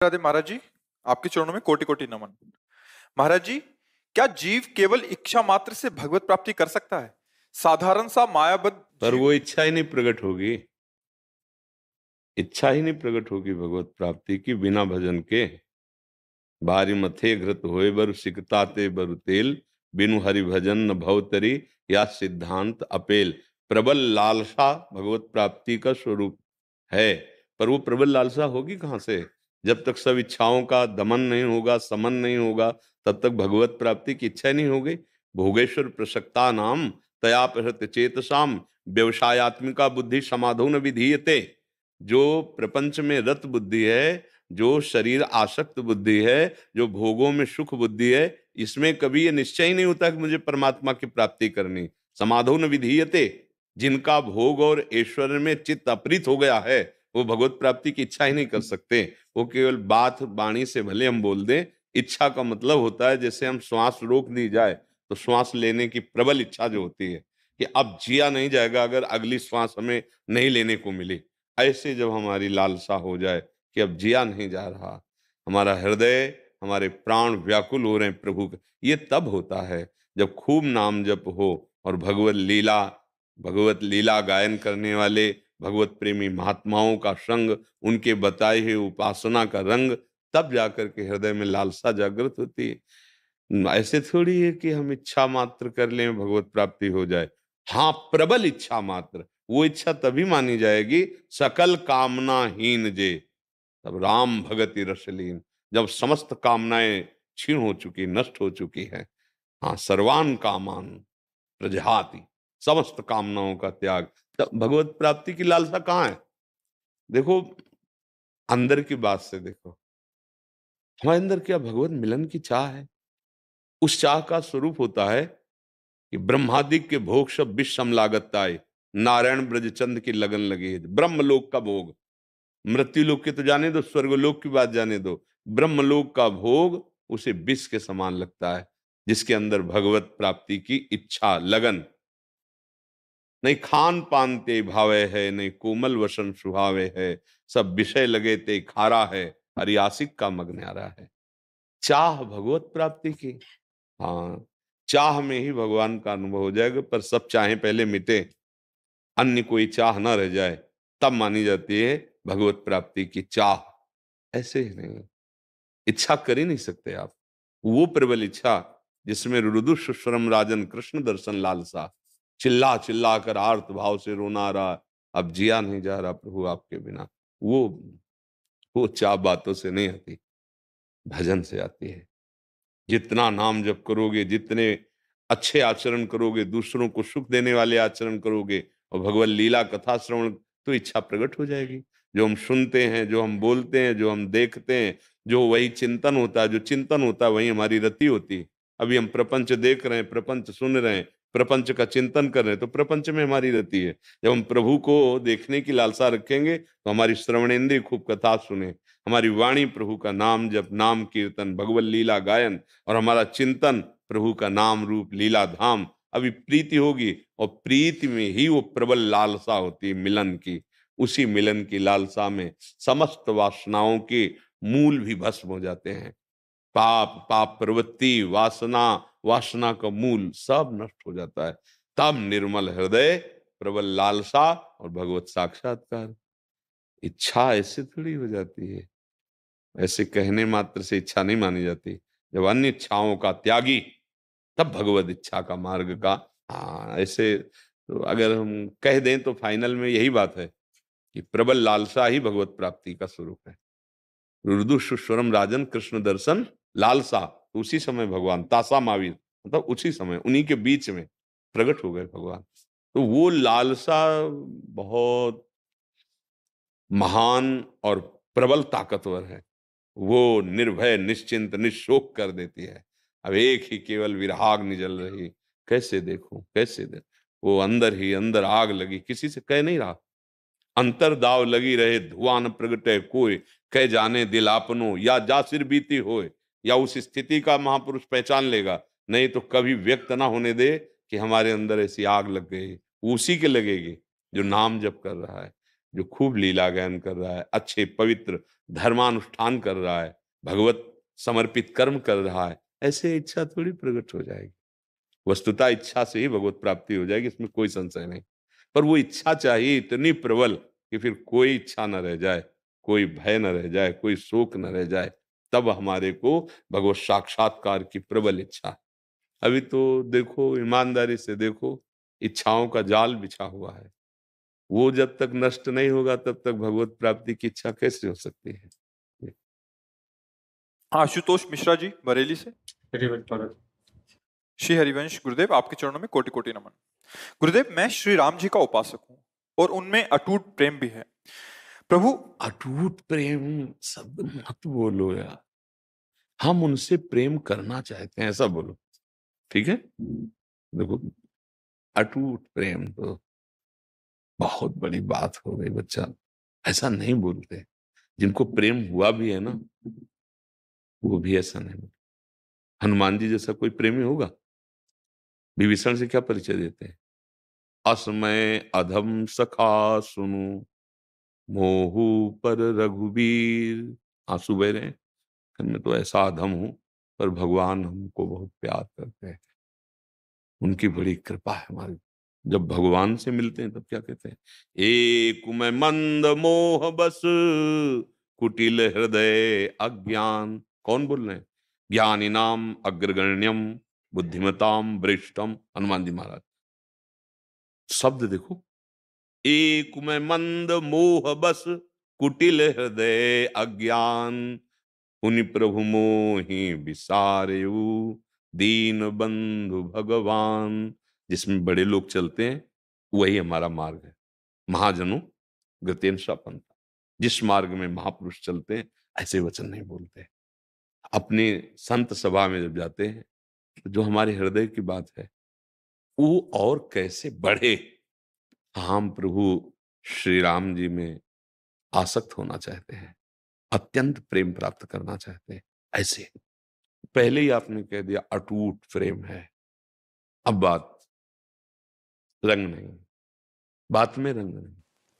राधे महाराज जी, आपके चरणों में कोटि कोटि नमन। महाराज जी, क्या जीव केवल इच्छा मात्र से भगवत प्राप्ति कर सकता है? साधारण सा मायाबद्ध पर जीव वो इच्छा ही नहीं प्रकट होगी। इच्छा ही नहीं प्रकट होगी भगवत प्राप्ति की बिना भजन के। बारी मथे घृत होए बर सिकताते बरु तेल, बिनु हरि भजन न भवतरी या सिद्धांत अपेल। प्रबल लालसा भगवत प्राप्ति का स्वरूप है। पर वो प्रबल लालसा होगी कहाँ से? जब तक सब इच्छाओं का दमन नहीं होगा, समन नहीं होगा, तब तक भगवत प्राप्ति की इच्छा नहीं होगी। भोगेश्वर प्रसक्ता नाम तया प्रहृत चेतसाम व्यवसायत्मिका बुद्धि समाधो न विधीयते। जो प्रपंच में रत बुद्धि है, जो शरीर आसक्त बुद्धि है, जो भोगों में सुख बुद्धि है, इसमें कभी ये निश्चय ही नहीं होता कि मुझे परमात्मा की प्राप्ति करनी। समाधो न विधीयते। जिनका भोग और ऐश्वर्य में चित्त अपरित हो गया है, वो भगवत प्राप्ति की इच्छा ही नहीं कर सकते। वो केवल बात वाणी से भले हम बोल दें, इच्छा का मतलब होता है जैसे हम श्वास रोक दी जाए तो श्वास लेने की प्रबल इच्छा जो होती है कि अब जिया नहीं जाएगा अगर अगली श्वास हमें नहीं लेने को मिली। ऐसे जब हमारी लालसा हो जाए कि अब जिया नहीं जा रहा, हमारा हृदय, हमारे प्राण व्याकुल हो रहे हैं प्रभु के, ये तब होता है जब खूब नाम जप हो और भगवत लीला गायन करने वाले भगवत प्रेमी महात्माओं का संग, उनके बताए हुए उपासना का रंग, तब जाकर के हृदय में लालसा जागृत होती है। ऐसे थोड़ी है कि हम इच्छा मात्र कर लें भगवत प्राप्ति हो जाए। हाँ, प्रबल इच्छा मात्र, वो इच्छा तभी मानी जाएगी सकल कामना हीन जे तब राम भगति रसलीन। जब समस्त कामनाएं क्षीण हो चुकी, नष्ट हो चुकी है। हाँ, सर्वान कामान प्रजहाति, समस्त कामनाओं का त्याग, तब भगवत प्राप्ति की लालसा कहाँ है? देखो, अंदर की बात से देखो, हमारे अंदर क्या भगवत मिलन की चाह है? उस चाह का स्वरूप होता है कि ब्रह्मादिक के भोग सब विषम लागत आए, नारायण ब्रज चंद की लगन लगी है। ब्रह्मलोक का भोग, मृत्यु लोक के तो जाने दो, स्वर्गलोक की बात जाने दो, ब्रह्मलोक का भोग उसे विष के समान लगता है। जिसके अंदर भगवत प्राप्ति की इच्छा, लगन नहीं, खान पान ते भावे है, नहीं कोमल वसन सुहावे है, सब विषय लगे ते खारा है, हरियासिक का मग न्यारा है। चाह भगवत प्राप्ति की, हाँ, चाह में ही भगवान का अनुभव हो जाएगा। पर सब चाहें पहले मिटे, अन्य कोई चाह ना रह जाए, तब मानी जाती है भगवत प्राप्ति की चाह। ऐसे ही नहीं, इच्छा कर ही नहीं सकते आप। वो प्रबल इच्छा जिसमें रुदुषुश्रम राजन कृष्ण दर्शन लालसा, चिल्ला चिल्ला कर आर्त भाव से रोना आ रहा, अब जिया नहीं जा रहा प्रभु आपके बिना। वो वो चाह बातों से नहीं आती, भजन से आती है। जितना नाम जप करोगे, जितने अच्छे आचरण करोगे, दूसरों को सुख देने वाले आचरण करोगे और भगवत लीला कथा श्रवण, तो इच्छा प्रकट हो जाएगी। जो हम सुनते हैं, जो हम बोलते हैं, जो हम देखते हैं, जो वही चिंतन होता है, जो चिंतन होता है वही हमारी रति होती है। अभी हम प्रपंच देख रहे हैं, प्रपंच सुन रहे हैं, प्रपंच का चिंतन कर रहे हैं, तो प्रपंच में हमारी रति है। जब हम प्रभु को देखने की लालसा रखेंगे तो हमारी श्रवणेंद्रिय खूब कथा सुने, हमारी वाणी प्रभु का नाम जप, नाम कीर्तन, भगवत लीला गायन, और हमारा चिंतन प्रभु का नाम रूप लीला धाम। अभी प्रीति होगी और प्रीति में ही वो प्रबल लालसा होती है मिलन की। उसी मिलन की लालसा में समस्त वासनाओं के मूल भी भस्म हो जाते हैं। पाप, पाप प्रवृत्ति, वासना, वासना का मूल सब नष्ट हो जाता है। तब निर्मल हृदय, प्रबल लालसा और भगवत साक्षात्कार। इच्छा ऐसे थोड़ी हो जाती है, ऐसे कहने मात्र से इच्छा नहीं मानी जाती। जब अन्य इच्छाओं का त्यागी, तब भगवत इच्छा का मार्ग का। हाँ, ऐसे तो अगर हम कह दें तो फाइनल में यही बात है कि प्रबल लालसा ही भगवत प्राप्ति का स्वरूप है। रुदु सुश्वरम राजन कृष्ण दर्शन लालसा, तो उसी समय भगवान तासा महावीर, मतलब उसी समय उन्हीं के बीच में प्रकट हो गए भगवान। तो वो लालसा बहुत महान और प्रबल ताकतवर है। वो निर्भय, निश्चिंत, निशोक कर देती है। अब एक ही केवल विरहाग्नि जल रही, कैसे देखूं, कैसे देख, वो अंदर ही अंदर आग लगी, किसी से कह नहीं रहा। अंतर दाव लगी रहे धुआं न प्रगटे कोई, कह जाने दिल आपनो या जा सिर बीती होए। या उस स्थिति का महापुरुष पहचान लेगा, नहीं तो कभी व्यक्त ना होने दे कि हमारे अंदर ऐसी आग लग गई। उसी के लगेगी जो नाम जप कर रहा है। जो खूब लीला गायन कर रहा है, अच्छे पवित्र धर्मानुष्ठान कर रहा है, भगवत समर्पित कर्म कर रहा है, ऐसे इच्छा थोड़ी प्रकट हो जाएगी। वस्तुतः इच्छा से ही भगवत प्राप्ति हो जाएगी, इसमें कोई संशय नहीं। पर वो इच्छा चाहिए इतनी प्रबल कि फिर कोई इच्छा न रह जाए, कोई भय न रह जाए, कोई शोक न रह जाए, तब हमारे को भगवत साक्षात्कार की प्रबल इच्छा है। अभी तो देखो, ईमानदारी से देखो, इच्छाओं का जाल बिछा हुआ है। वो जब तक नष्ट नहीं होगा तब तक भगवत प्राप्ति की इच्छा कैसे हो सकती है? आशुतोष मिश्रा जी बरेली से। श्री हरिवंश गुरुदेव, आपके चरणों में कोटि कोटि नमन। गुरुदेव, मैं श्री राम जी का उपासक हूँ और उनमें अटूट प्रेम भी है। प्रभु, अटूट प्रेम शब्द मत बोलो यार, हम उनसे प्रेम करना चाहते हैं ऐसा बोलो, ठीक है? देखो, अटूट प्रेम तो बहुत बड़ी बात हो गई बच्चा, ऐसा नहीं बोलते। जिनको प्रेम हुआ भी है ना, वो भी ऐसा नहीं बोलते। हनुमान जी जैसा कोई प्रेमी होगा? विभीषण से क्या परिचय देते हैं? असमय अधम सखा सुनु, मोहू पर रघुबीर। आंसू बह रहे हैं, मैं तो ऐसा अधम हूं, पर भगवान हमको बहुत प्यार करते हैं, उनकी बड़ी कृपा है हमारी। जब भगवान से मिलते हैं तब क्या कहते हैं? एक मैं मंद मोह बस, कुटिल हृदय अज्ञान। कौन बोल रहे हैं? ज्ञानी नाम अग्रगण्यम, बुद्धिमताम वरिष्ठम, हनुमान जी महाराज। शब्द देखो, एक मैं मंद मोह बस, कुटिल हृदय अज्ञान, उनि प्रभु मोहि विसारेऊ, दीन बंधु भगवान। जिसमें बड़े लोग चलते हैं वही हमारा मार्ग है। महाजनों, गतेन पंथ, जिस मार्ग में महापुरुष चलते हैं ऐसे वचन नहीं बोलते। अपने संत सभा में जब जाते हैं तो जो हमारे हृदय की बात है वो और कैसे बढ़े, हम प्रभु श्री राम जी में आसक्त होना चाहते हैं, अत्यंत प्रेम प्राप्त करना चाहते हैं। ऐसे पहले ही आपने कह दिया अटूट प्रेम है। अब बात रंग नहीं, बात में रंग नहीं।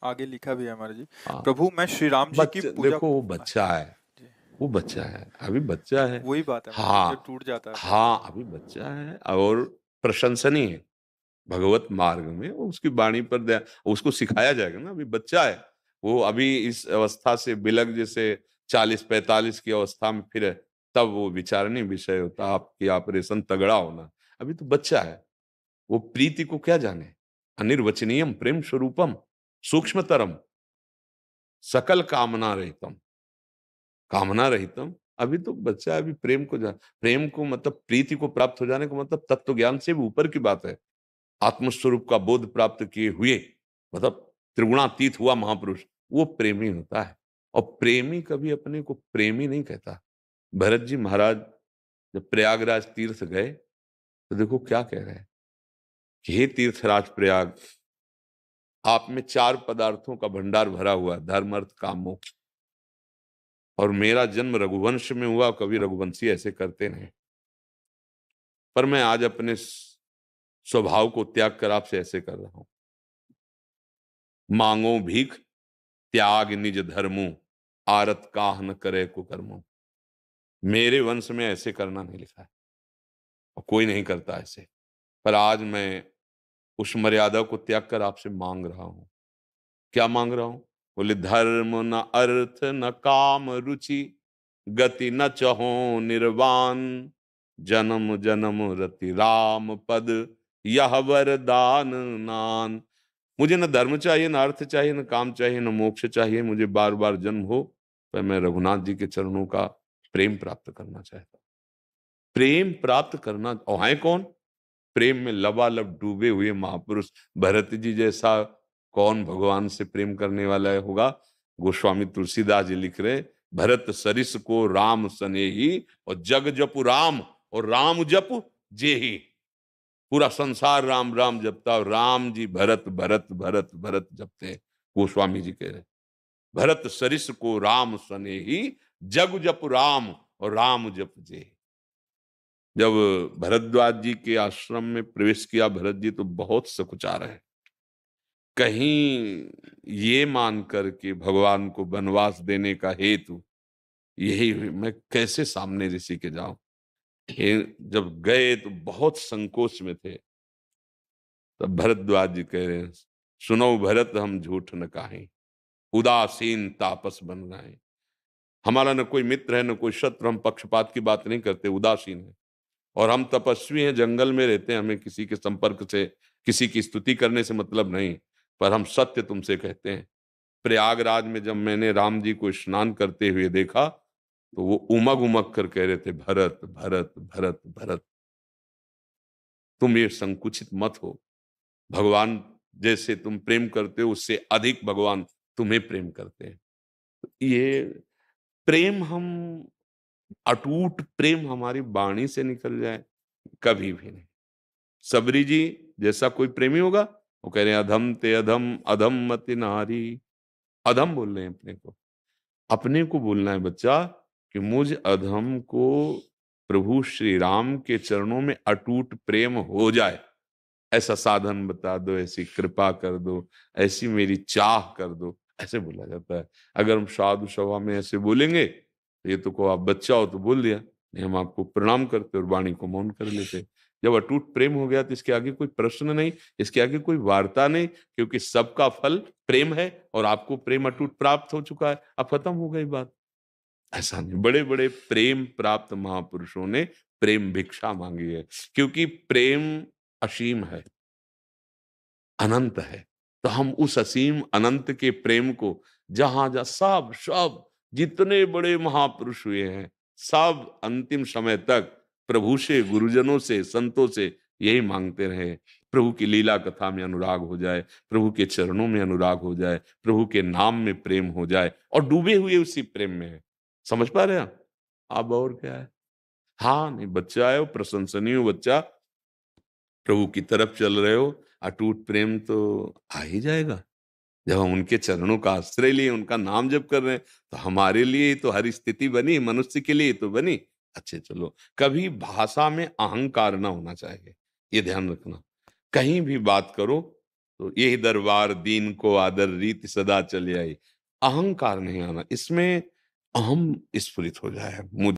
आगे लिखा भी है हमारे जी। हाँ, प्रभु, मैं श्री राम जी की बच्चा पूजा। देखो, वो बच्चा है, जी, वो बच्चा है, अभी बच्चा है। वही बात है महाराज, जो हाँ, टूट जाता है फिर। हाँ, अभी बच्चा है और प्रशंसनीय है भगवत मार्ग में। उसकी वाणी पर दया, उसको सिखाया जाएगा ना, अभी बच्चा है वो। अभी इस अवस्था से बिलग जैसे 40-45 की अवस्था में फिर तब वो विचारणीय विषय होता आपकी ऑपरेशन तगड़ा होना। अभी तो बच्चा है, वो प्रीति को क्या जाने? अनिर्वचनीयम प्रेम स्वरूपम, सूक्ष्मतरम, सकल कामना रहितम, कामना रहितम। अभी तो बच्चा है, अभी प्रेम को प्रेम को मतलब प्रीति को प्राप्त हो जाने को मतलब तत्व ज्ञान से भी ऊपर की बात है। आत्मस्वरूप का बोध प्राप्त किए हुए, मतलब त्रिगुणातीत हुआ महापुरुष, वो प्रेमी होता है। और प्रेमी कभी अपने को प्रेमी नहीं कहता। भरत जी महाराज जब प्रयागराज तीर्थ गए तो देखो क्या कह रहे हैं कि हे तीर्थराज प्रयाग, आप में 4 पदार्थों का भंडार भरा हुआ है, धर्म अर्थ काम मोक्ष, और मेरा जन्म रघुवंश में हुआ, कभी रघुवंशी ऐसे करते नहीं, पर मैं आज अपने स्वभाव को त्याग कर आपसे ऐसे कर रहा हूं। मांगो भीख, त्याग निज धर्मो, आरत काह न करे कुकर्मो। मेरे वंश में ऐसे करना नहीं लिखा है और कोई नहीं करता ऐसे, पर आज मैं उस मर्यादा को त्याग कर आपसे मांग रहा हूं। क्या मांग रहा हूं? बोले धर्म न अर्थ न काम रुचि, गति न चहो निर्वाण, जन्म जन्म रति राम पद, यह वरदान नान। मुझे न धर्म चाहिए, न अर्थ चाहिए, न काम चाहिए, न मोक्ष चाहिए, मुझे बार बार जन्म हो, पर मैं रघुनाथ जी के चरणों का प्रेम प्राप्त करना चाहता हूं। प्रेम प्राप्त करना, और है कौन? प्रेम में लबालब डूबे हुए महापुरुष। भरत जी जैसा कौन भगवान से प्रेम करने वाला होगा? गोस्वामी तुलसीदास जी लिख रहे, भरत सरिस को राम सनेही, और जग जपु राम, और राम जप जेही। पूरा संसार राम राम जपता, और राम जी भरत भरत भरत भरत जपते हैं। गोस्वामी जी कह रहे, भरत सरिस को राम सनेही, जग जप राम, और राम जप जेही। जब भरद्वाज जी के आश्रम में प्रवेश किया भरत जी तो बहुत सकुचा रहे, कहीं ये मान कर के भगवान को वनवास देने का हेतु यही हुई, मैं कैसे सामने ऋषि के जाऊं। जब गए तो बहुत संकोच में थे। तब भरद्वाज जी कह रहे हैं, सुनो भरत हम झूठ न काहें, उदासीन तापस बन गए। हमारा न कोई मित्र है न कोई शत्रु, हम पक्षपात की बात नहीं करते, उदासीन है। और हम तपस्वी हैं, जंगल में रहते हैं, हमें किसी के संपर्क से, किसी की स्तुति करने से मतलब नहीं। पर हम सत्य तुमसे कहते हैं, प्रयागराज में जब मैंने राम जी को स्नान करते हुए देखा तो वो उमग उमग कर कह रहे थे, भरत भरत भरत भरत, तुम ये संकुचित मत हो। भगवान जैसे तुम प्रेम करते हो उससे अधिक भगवान तुम्हें प्रेम करते हैं। ये प्रेम, हम अटूट प्रेम हमारी वाणी से निकल जाए, कभी भी नहीं। सबरी जी जैसा कोई प्रेमी होगा, वो कह रहे हैं अधम ते अधम अधम मति नारी। अधम बोल रहे हैं अपने को, अपने को बोलना है बच्चा कि मुझ अधम को प्रभु श्री राम के चरणों में अटूट प्रेम हो जाए, ऐसा साधन बता दो, ऐसी कृपा कर दो, ऐसी मेरी चाह कर दो, ऐसे बोला जाता है। अगर हम साधु सभा में ऐसे बोलेंगे तो ये तो को आप बच्चा हो तो बोल दिया, नहीं हम आपको प्रणाम करते और वाणी को मौन कर लेते। जब अटूट प्रेम हो गया तो इसके आगे कोई प्रश्न नहीं, इसके आगे कोई वार्ता नहीं, क्योंकि सबका फल प्रेम है और आपको प्रेम अटूट प्राप्त हो चुका है, अब खत्म हो गई बात। ऐसा नहीं, बड़े बड़े प्रेम प्राप्त महापुरुषों ने प्रेम भिक्षा मांगी है, क्योंकि प्रेम असीम है, अनंत है। तो हम उस असीम अनंत के प्रेम को जहां जहां सब सब जितने बड़े महापुरुष हुए हैं, सब अंतिम समय तक प्रभु से, गुरुजनों से, संतों से यही मांगते रहे, प्रभु की लीला कथा में अनुराग हो जाए, प्रभु के चरणों में अनुराग हो जाए, प्रभु के नाम में प्रेम हो जाए, और डूबे हुए उसी प्रेम में है। समझ पा रहे हैं आप? अब और क्या है? हाँ, नहीं बच्चा है, वो प्रशंसनीय हो बच्चा, प्रभु की तरफ चल रहे हो, अटूट प्रेम तो आ ही जाएगा। जब हम उनके चरणों का आश्रय लिए, उनका नाम जप कर रहे हैं, तो हमारे लिए तो हर स्थिति बनी, मनुष्य के लिए तो बनी। अच्छे चलो, कभी भाषा में अहंकार ना होना चाहिए, ये ध्यान रखना। कहीं भी बात करो तो यही दरबार दीन को आदर रीति सदा चले आई, अहंकार नहीं आना, इसमें अहम स्फुरित हो जाए। मुझ